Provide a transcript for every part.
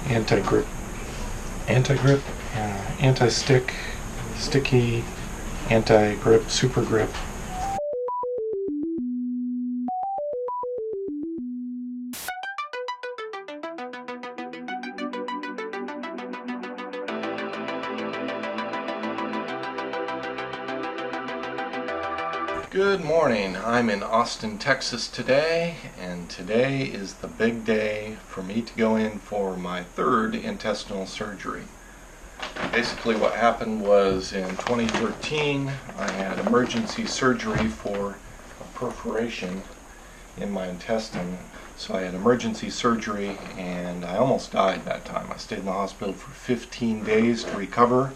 anti-grip, anti-stick, sticky, anti-grip, super grip. Good morning. I'm in Austin, Texas today, and today is the big day for me to go in for my third intestinal surgery. Basically what happened was in 2013 I had emergency surgery for a perforation in my intestine. So I had emergency surgery and I almost died that time. I stayed in the hospital for 15 days to recover,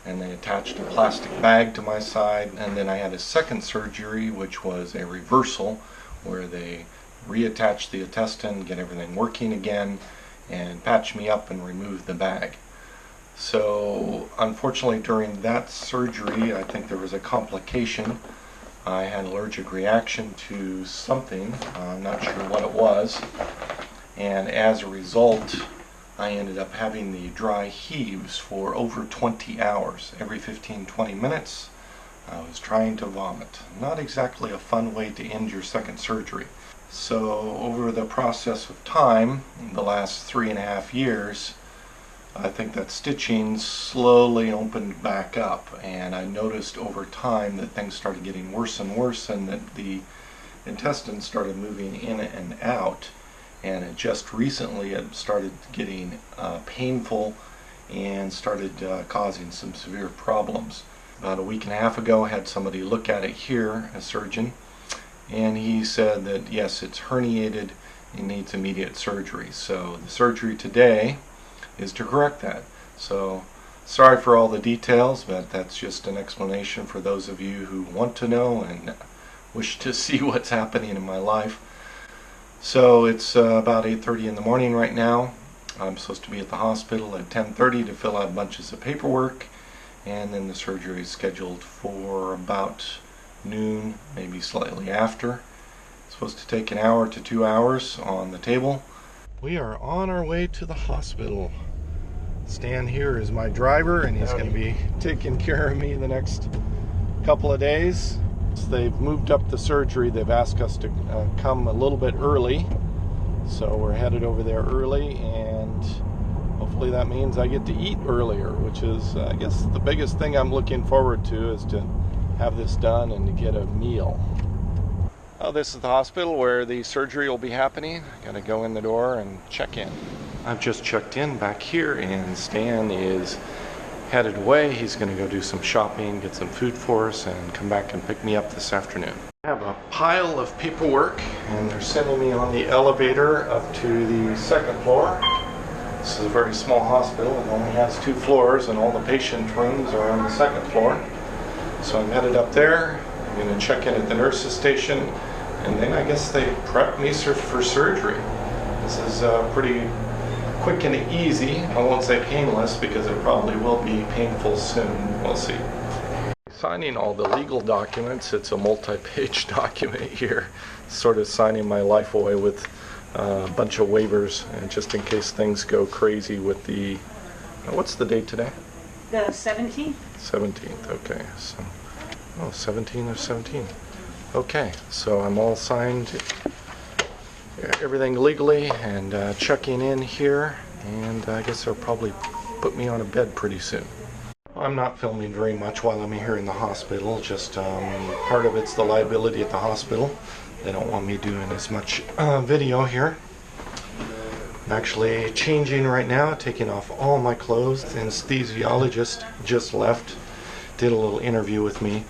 and they attached a plastic bag to my side, and then I had a second surgery, which was a reversal, where they reattached the intestine, get everything working again, and patch me up and remove the bag. So unfortunately during that surgery I think there was a complication. I had an allergic reaction to something, I'm not sure what it was, and as a result I ended up having the dry heaves for over 20 hours. Every 15-20 minutes I was trying to vomit. Not exactly a fun way to end your second surgery. So over the process of time, in the last 3.5 years, I think that stitching slowly opened back up, and I noticed over time that things started getting worse and worse, and that the intestines started moving in and out. And it just recently it started getting painful and started causing some severe problems. About a week and a half ago I had somebody look at it here, a surgeon, and he said that yes, it's herniated and needs immediate surgery. So the surgery today is to correct that. So sorry for all the details, but that's just an explanation for those of you who want to know and wish to see what's happening in my life. So it's about 8:30 in the morning right now. I'm supposed to be at the hospital at 10:30 to fill out bunches of paperwork, and then the surgery is scheduled for about noon, maybe slightly after. It's supposed to take 1 hour to 2 hours on the table. We are on our way to the hospital. Stan here is my driver, and he's going to be taking care of me the next couple of days. They've moved up the surgery. They've asked us to come a little bit early, so we're headed over there early, and hopefully that means I get to eat earlier, which is I guess the biggest thing I'm looking forward to, is to have this done and to get a meal. Oh, this is the hospital where the surgery will be happening. Gotta go in the door and check in. I've just checked in back here, and Stan is headed away. He's going to go do some shopping, get some food for us, and come back and pick me up this afternoon. I have a pile of paperwork, and they're sending me on the elevator up to the second floor. This is a very small hospital. It only has 2 floors, and all the patient rooms are on the second floor. So I'm headed up there. I'm going to check in at the nurse's station, and then I guess they prep me for surgery. This is pretty quick and easy. I won't say painless, because it probably will be painful soon. We'll see. Signing all the legal documents. It's a multi-page document here, sort of signing my life away with a bunch of waivers, and just in case things go crazy with the what's the date today? The 17th. 17th. Okay. So 17 or 17. Okay, so I'm all signed, everything legally, and checking in here, and I guess they'll probably put me on a bed pretty soon. I'm not filming very much while I'm here in the hospital, just part of it's the liability at the hospital. They don't want me doing as much video here. I'm actually changing right now, taking off all my clothes. The anesthesiologist just left, did a little interview with me,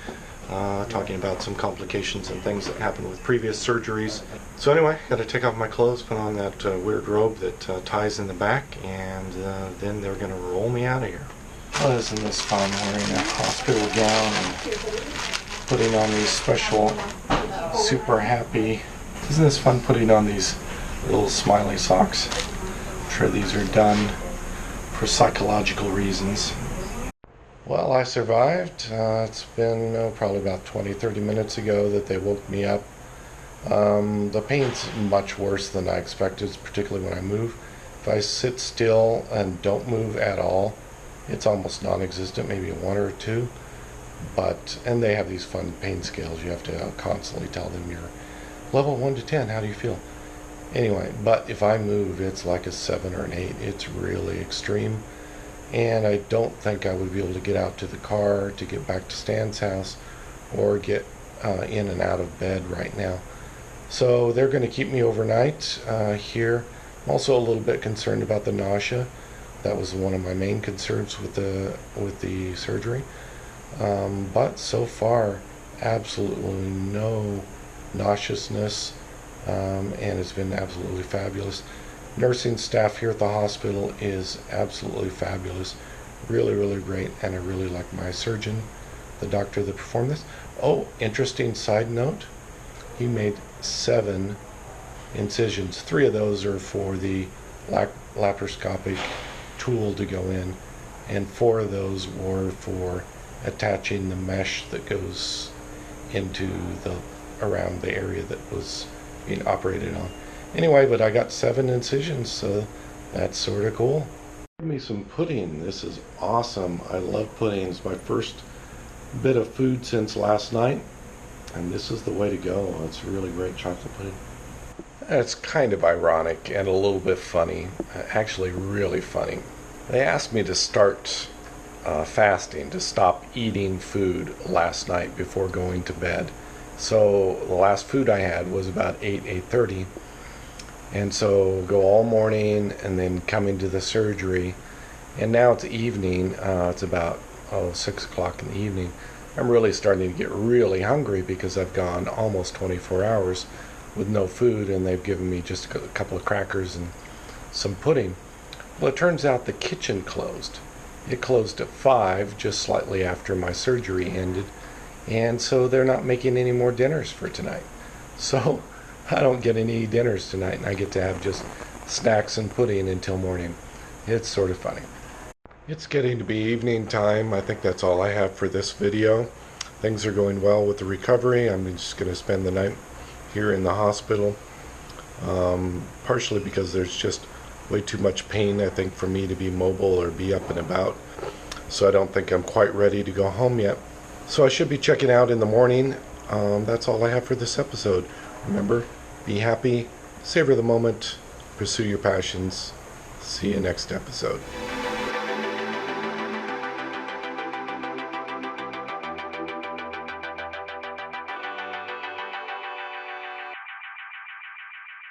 talking about some complications and things that happened with previous surgeries. So anyway, got to take off my clothes, put on that weird robe that ties in the back, and then they're going to roll me out of here. Oh, isn't this fun, wearing a hospital gown and putting on these special super happy... Isn't this fun, putting on these little smiley socks? I'm sure these are done for psychological reasons. Well, I survived. It's been probably about 20-30 minutes ago that they woke me up. The pain's much worse than I expected, particularly when I move. If I sit still and don't move at all, it's almost non-existent, maybe a 1 or a 2. And they have these fun pain scales. You have to constantly tell them your level 1 to 10, how do you feel? Anyway, but if I move, it's like a 7 or an 8. It's really extreme. And I don't think I would be able to get out to the car to get back to Stan's house or get in and out of bed right now. So they're going to keep me overnight here. I'm also a little bit concerned about the nausea. That was one of my main concerns with the surgery. But so far, absolutely no nauseousness, and it's been absolutely fabulous. Nursing staff here at the hospital is absolutely fabulous, really, really great, and I really like my surgeon, the doctor that performed this. Oh, interesting side note, he made 7 incisions. 3 of those are for the laparoscopic tool to go in, and 4 of those were for attaching the mesh that goes into around the area that was being operated on. Anyway, but I got 7 incisions, so that's sort of cool. Give me some pudding. This is awesome. I love pudding. It's my first bit of food since last night, and this is the way to go. It's really great chocolate pudding. It's kind of ironic and a little bit funny, actually really funny. They asked me to start fasting, to stop eating food last night before going to bed. So the last food I had was about 8:30, and so go all morning and then come into the surgery, and now it's evening. It's about 6 o'clock in the evening. I'm really starting to get really hungry because I've gone almost 24 hours with no food, and they've given me just a couple of crackers and some pudding. Well, it turns out the kitchen closed. It closed at 5, just slightly after my surgery ended, and so they're not making any more dinners for tonight. So I don't get any dinners tonight, and I get to have just snacks and pudding until morning. It's sort of funny. It's getting to be evening time. I think that's all I have for this video. Things are going well with the recovery. I'm just going to spend the night here in the hospital, partially because there's just way too much pain, I think, for me to be mobile or be up and about. So I don't think I'm quite ready to go home yet. So I should be checking out in the morning. That's all I have for this episode. Remember, be happy, savor the moment, pursue your passions. See you next episode.